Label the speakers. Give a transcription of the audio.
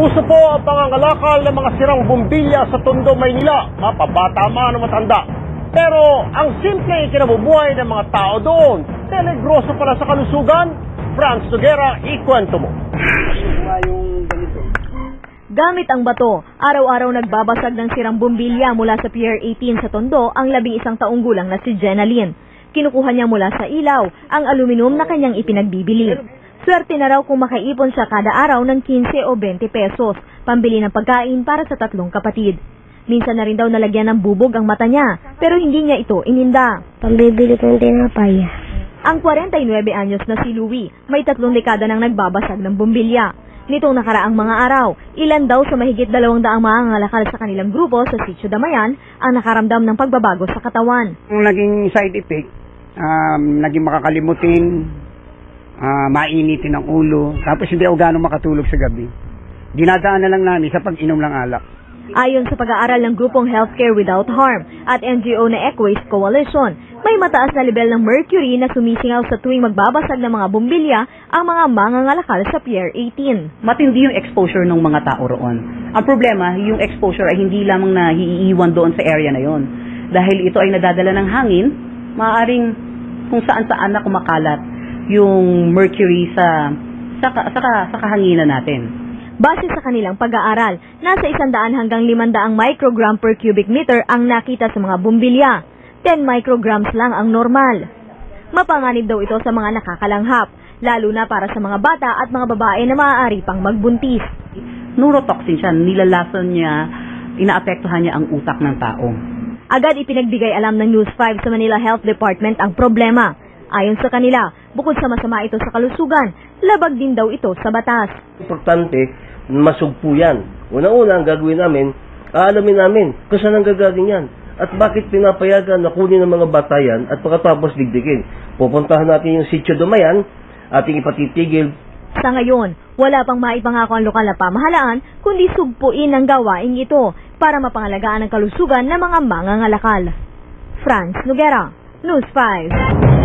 Speaker 1: Uso po ang pangangalakal ng mga sirang bumbilya sa Tondo, Maynila, mapabata man o matanda. Pero ang simple ikinabubuhay ng mga tao doon, peligroso pala sa kalusugan. Franz Noguera, ikwento mo.
Speaker 2: Gamit ang bato, araw-araw nagbabasag ng sirang bumbilya mula sa Pier 18 sa Tondo ang 11 taong gulang na si Jenalyn. Kinukuha niya mula sa ilaw ang aluminum na kanyang ipinagbibili. Swerte na raw kung makaipon siya kada araw ng 15 o 20 pesos, pambili ng pagkain para sa 3 kapatid. Minsan na rin daw nalagyan ng bubog ang mata niya, pero hindi niya ito ininda.
Speaker 3: Pambibili ko ng tinapay.
Speaker 2: Ang 49 anyos na si Louie, may 3 dekada nang nagbabasag ng bumbilya. Nitong nakaraang mga araw, ilan daw sa mahigit 200 mangangalakal sa kanilang grupo sa Sitio Damayan ang nakaramdam ng pagbabago sa katawan.
Speaker 4: Ang naging side effect, naging makakalimutin, mainitin ang ulo, tapos hindi ako gano'ng makatulog sa gabi. Dinadaan na lang namin sa pag-inom ng alak.
Speaker 2: Ayon sa pag-aaral ng grupong Healthcare Without Harm at NGO na Equaste Coalition, may mataas na level ng mercury na sumisingaw sa tuwing magbabasag ng mga bumbilya ang mga mangangalakal sa Pier 18.
Speaker 5: Matindi yung exposure ng mga tao roon. Ang problema, yung exposure ay hindi lamang na iiwan doon sa area na yon. Dahil ito ay nadadala ng hangin, maaaring kung saan-saan na kumakalat yung mercury sa kahanginan natin.
Speaker 2: Base sa kanilang pag-aaral, nasa 100 hanggang 500 microgram per cubic meter ang nakita sa mga bumbilya. 10 micrograms lang ang normal. Mapanganib daw ito sa mga nakakalanghap, lalo na para sa mga bata at mga babae na maaari pang magbuntis.
Speaker 5: Neurotoxin siya, nilalason niya, inaapektuhan niya ang utak ng tao.
Speaker 2: Agad ipinagbigay alam ng News 5 sa Manila Health Department ang problema. Ayon sa kanila, bukod sa masama ito sa kalusugan, labag din daw ito sa batas.
Speaker 6: Importante, masugpo yan. Unang-una ang gagawin namin, aalamin namin kung saan ang gagaling yan. At bakit pinapayagan na kunin ng mga bata yan at pagkatapos digdigin. Pupuntahan natin yung Sitio Damayan, ating ipatitigil.
Speaker 2: Sa ngayon, wala pang maipangako ang lokal na pamahalaan, kundi sugpuin ang gawaing ito para mapangalagaan ang kalusugan ng mga mangangalakal. Franz Noguera, News 5.